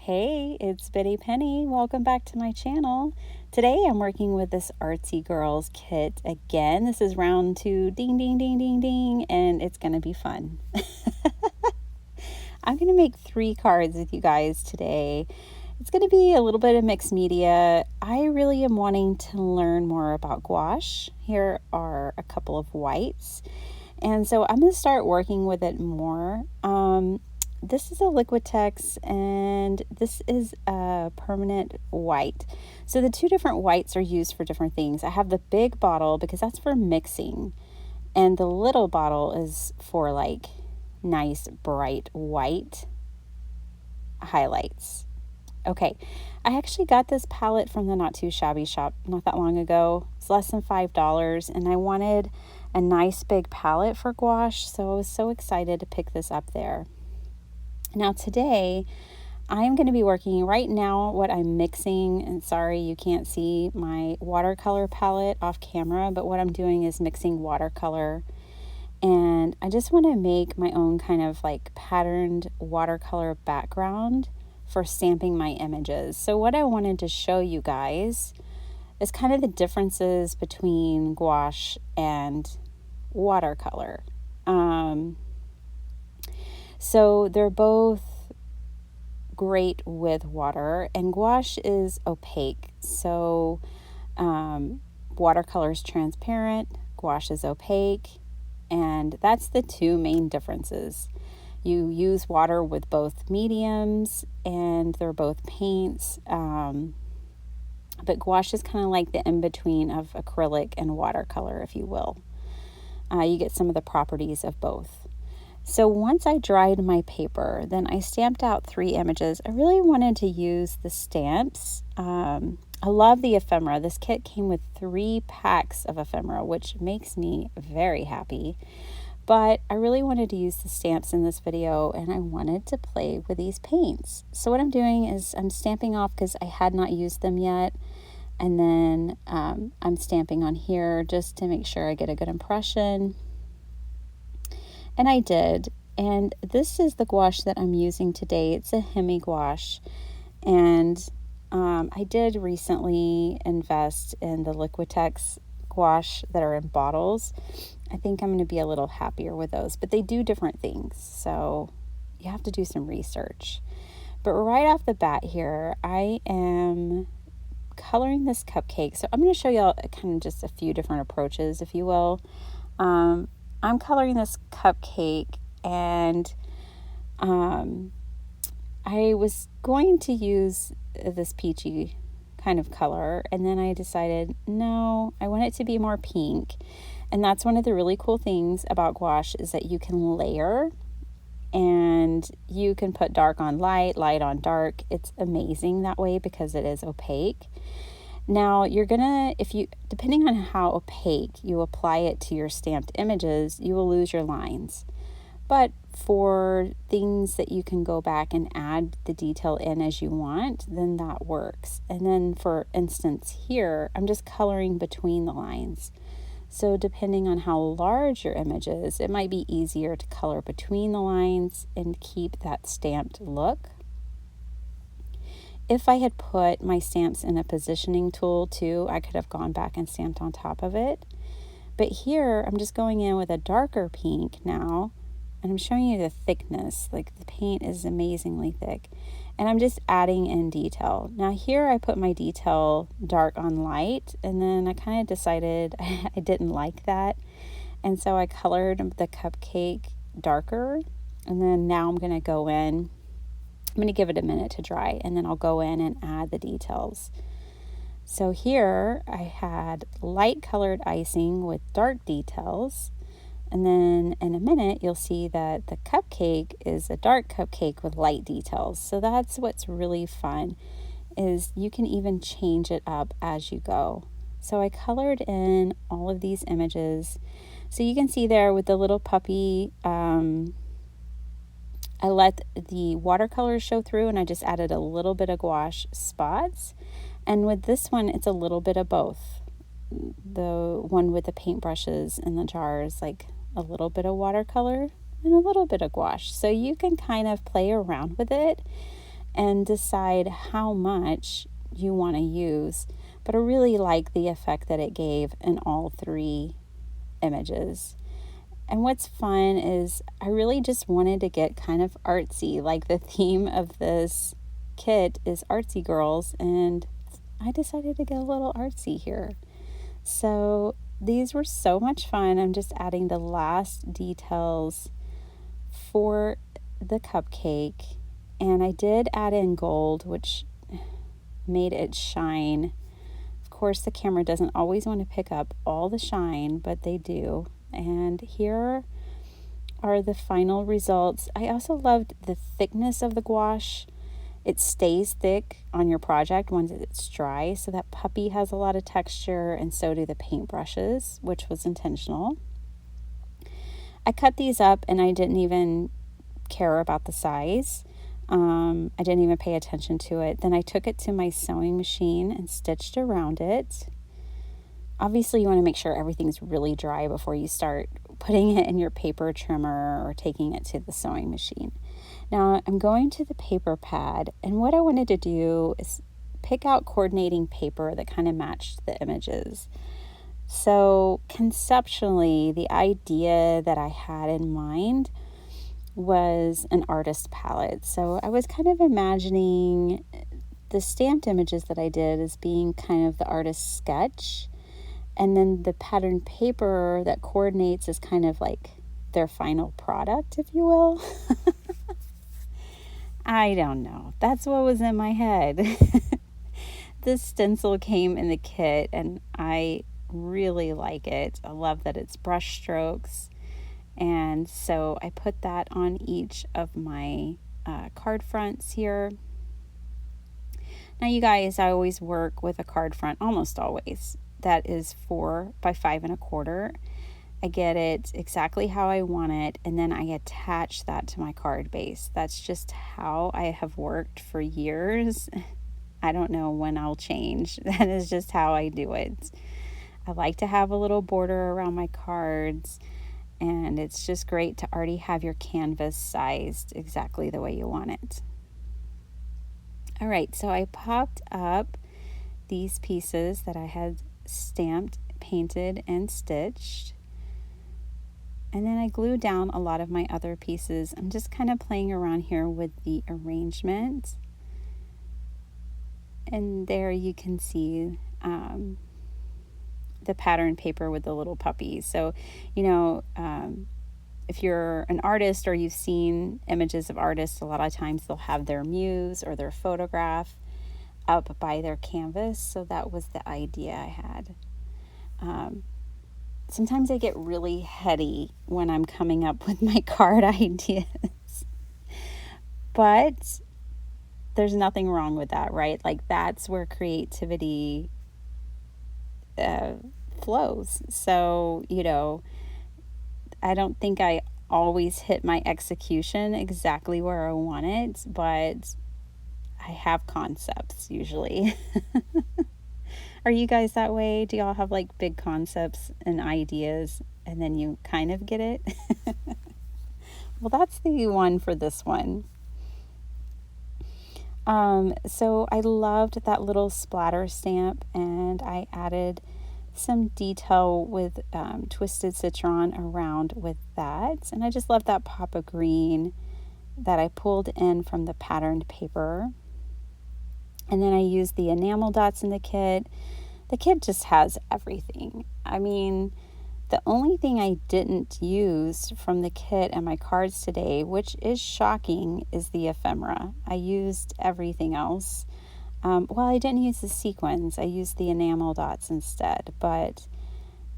Hey, it's Bitty Penny. Welcome back to my channel. Today I'm working with this Artsy Girls kit again. This is round 2, ding, ding, ding, ding, ding, and it's going to be fun. I'm going to make 3 cards with you guys today. It's going to be a little bit of mixed media. I really am wanting to learn more about gouache. Here are a couple of whites. And so I'm going to start working with it more. This is a Liquitex and this is a permanent white. So the 2 different whites are used for different things. I have the big bottle because that's for mixing, and the little bottle is for like nice bright white highlights. Okay, I actually got this palette from the Not2ShabbyShop not that long ago. It's less than $5, and I wanted a nice big palette for gouache, so I was so excited to pick this up there. Now today, I'm going to be working right now what I'm mixing, and sorry you can't see my watercolor palette off camera, but what I'm doing is mixing watercolor, and I just want to make my own kind of like patterned watercolor background for stamping my images. So what I wanted to show you guys is kind of the differences between gouache and watercolor. So they're both great with water, and gouache is opaque. So watercolor is transparent, gouache is opaque, and that's the 2 main differences. You use water with both mediums, and they're both paints, but gouache is kind of like the in-between of acrylic and watercolor, if you will. You get some of the properties of both. So once I dried my paper, then I stamped out 3 images. I really wanted to use the stamps. I love the ephemera. This kit came with 3 packs of ephemera, which makes me very happy. But I really wanted to use the stamps in this video, and I wanted to play with these paints. So what I'm doing is I'm stamping off because I had not used them yet. And then I'm stamping on here just to make sure I get a good impression. And I did. And this is the gouache that I'm using today. It's a Hemi gouache. And I did recently invest in the Liquitex gouache that are in bottles. I think I'm going to be a little happier with those. But they do different things. So you have to do some research. But right off the bat here, I am coloring this cupcake. So I'm going to show y'all kind of just a few different approaches, if you will. I'm coloring this cupcake, and I was going to use this peachy kind of color, and then I decided, no, I want it to be more pink. And that's one of the really cool things about gouache is that you can layer, and you can put dark on light, light on dark. It's amazing that way because it is opaque. Now you're gonna, depending on how opaque you apply it to your stamped images, you will lose your lines. But for things that you can go back and add the detail in as you want, then that works. And then for instance here, I'm just coloring between the lines. So depending on how large your image is, it might be easier to color between the lines and keep that stamped look. If I had put my stamps in a positioning tool too, I could have gone back and stamped on top of it. But here, I'm just going in with a darker pink now, and I'm showing you the thickness. Like the paint is amazingly thick. And I'm just adding in detail. Now here I put my detail dark on light, and then I kind of decided I didn't like that. And so I colored the cupcake darker, and then now I'm gonna go in. I'm going to give it a minute to dry, and then I'll go in and add the details. So here I had light colored icing with dark details, and then in a minute you'll see that the cupcake is a dark cupcake with light details. So that's what's really fun, is you can even change it up as you go. So I colored in all of these images. So you can see there with the little puppy, I let the watercolors show through, and I just added a little bit of gouache spots. And with this one, it's a little bit of both. The one with the paintbrushes and the jars, like a little bit of watercolor and a little bit of gouache. So you can kind of play around with it and decide how much you want to use. But I really like the effect that it gave in all three images. And what's fun is I really just wanted to get kind of artsy. Like the theme of this kit is Artsy Girls, and I decided to get a little artsy here. So these were so much fun. I'm just adding the last details for the cupcake, and I did add in gold, which made it shine. Of course, the camera doesn't always want to pick up all the shine, but they do. And here are the final results. I also loved the thickness of the gouache. It stays thick on your project once it's dry, so that puppy has a lot of texture, and so do the paint brushes, which was intentional. I cut these up and I didn't even care about the size. I didn't even pay attention to it. Then I took it to my sewing machine and stitched around it. Obviously, you want to make sure everything's really dry before you start putting it in your paper trimmer or taking it to the sewing machine. Now, I'm going to the paper pad, and what I wanted to do is pick out coordinating paper that kind of matched the images. So, conceptually, the idea that I had in mind was an artist palette. So, I was kind of imagining the stamped images that I did as being kind of the artist's sketch. And then the patterned paper that coordinates is kind of like their final product, if you will. I don't know. That's what was in my head. This stencil came in the kit, and I really like it. I love that it's brush strokes. And so I put that on each of my card fronts here. Now, you guys, I always work with a card front, almost always. That is 4 by 5 1/4. I get it exactly how I want it, and then I attach that to my card base. That's just how I have worked for years. I don't know when I'll change. That is just how I do it. I like to have a little border around my cards, and it's just great to already have your canvas sized exactly the way you want it. All right, so I popped up these pieces that I had stamped, painted, and stitched. And then I glued down a lot of my other pieces. I'm just kind of playing around here with the arrangement. And there you can see the pattern paper with the little puppies. So, if you're an artist or you've seen images of artists, a lot of times they'll have their muse or their photograph up by their canvas. So that was the idea I had. Sometimes I get really heady when I'm coming up with my card ideas. But there's nothing wrong with that, right? Like, that's where creativity flows. So, I don't think I always hit my execution exactly where I want it, but I have concepts usually. Are you guys that way? Do y'all have like big concepts and ideas and then you kind of get it? Well, that's the one for this one. So I loved that little splatter stamp, and I added some detail with twisted citron around with that. And I just love that pop of green that I pulled in from the patterned paper. And then I used the enamel dots in the kit. The kit just has everything. I mean, the only thing I didn't use from the kit and my cards today, which is shocking, is the ephemera. I used everything else. I didn't use the sequins. I used the enamel dots instead. But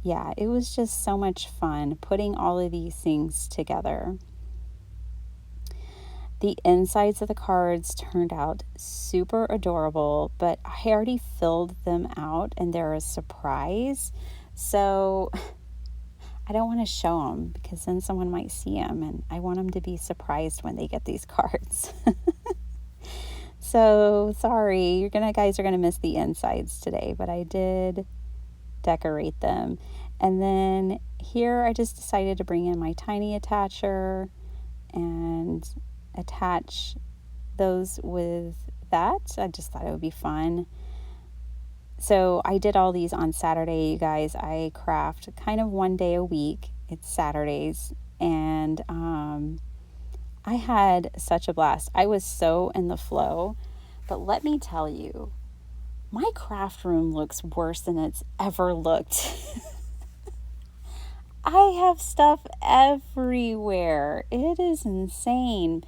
yeah, it was just so much fun putting all of these things together. The insides of the cards turned out super adorable, but I already filled them out and they're a surprise. So I don't want to show them because then someone might see them, and I want them to be surprised when they get these cards. So sorry, you guys are going to miss the insides today, but I did decorate them. And then here I just decided to bring in my tiny attacher and attach those with that. I just thought it would be fun. So I did all these on Saturday, you guys. I craft kind of one day a week. It's Saturdays. And I had such a blast. I was so in the flow. But let me tell you, my craft room looks worse than it's ever looked. I have stuff everywhere. It is insane.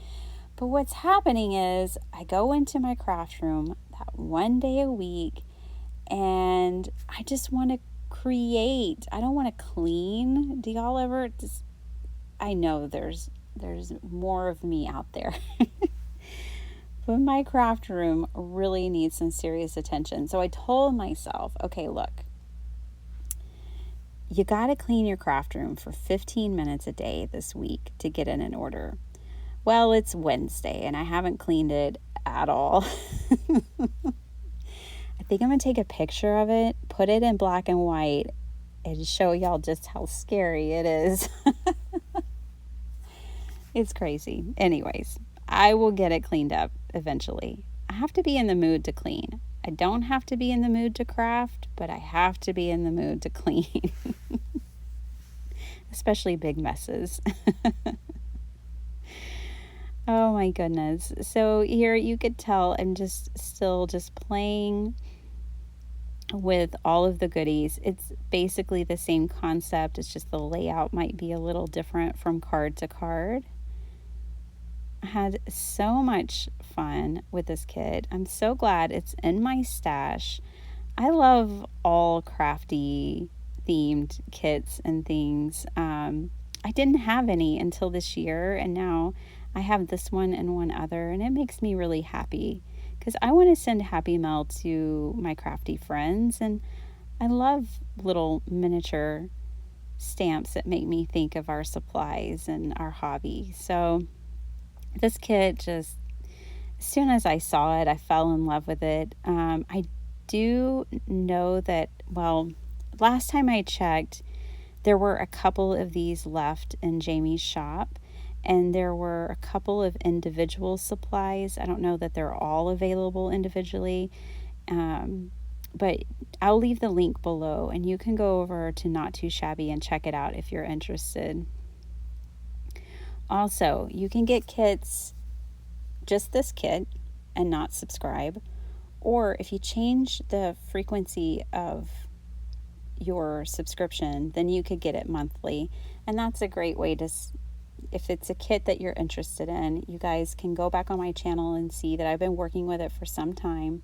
But what's happening is I go into my craft room that one day a week and I just want to create. I don't want to clean. Do y'all ever just, I know there's more of me out there. But my craft room really needs some serious attention. So I told myself, okay, look, you got to clean your craft room for 15 minutes a day this week to get it in order. Well, it's Wednesday and I haven't cleaned it at all. I think I'm going to take a picture of it, put it in black and white, and show y'all just how scary it is. It's crazy. Anyways, I will get it cleaned up eventually. I have to be in the mood to clean. I don't have to be in the mood to craft, but I have to be in the mood to clean. Especially big messes. Oh my goodness. So here you could tell I'm still playing with all of the goodies. It's basically the same concept. It's just the layout might be a little different from card to card. I had so much fun with this kit. I'm so glad it's in my stash. I love all crafty themed kits and things. I didn't have any until this year, and now I have this one and one other, and it makes me really happy because I want to send happy mail to my crafty friends, and I love little miniature stamps that make me think of our supplies and our hobby. So this kit, just as soon as I saw it, I fell in love with it. I do know that, well, last time I checked, there were a couple of these left in Jamie's shop, and there were a couple of individual supplies. I don't know that they're all available individually, but I'll leave the link below, and you can go over to Not2Shabby and check it out if you're interested. Also, you can get kits, just this kit, and not subscribe. Or if you change the frequency of your subscription, then you could get it monthly. And that's a great way to, if it's a kit that you're interested in, you guys can go back on my channel and see that I've been working with it for some time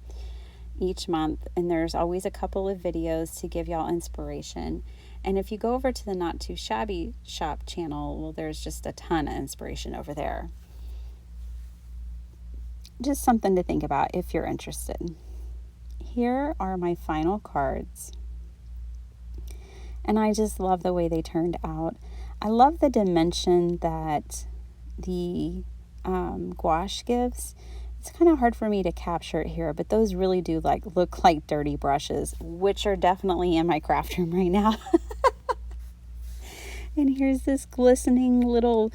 each month. And there's always a couple of videos to give y'all inspiration. And if you go over to the Not2ShabbyShop channel, well, there's just a ton of inspiration over there. Just something to think about if you're interested. Here are my final cards. And I just love the way they turned out. I love the dimension that the gouache gives. It's kind of hard for me to capture it here, but those really do look like dirty brushes, which are definitely in my craft room right now. And here's this glistening little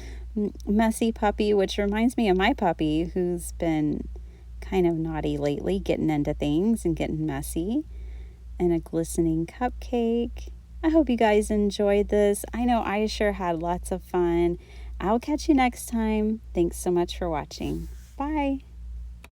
messy puppy, which reminds me of my puppy, who's been kind of naughty lately, getting into things and getting messy. And a glistening cupcake. I hope you guys enjoyed this. I know I sure had lots of fun. I'll catch you next time. Thanks so much for watching. Bye.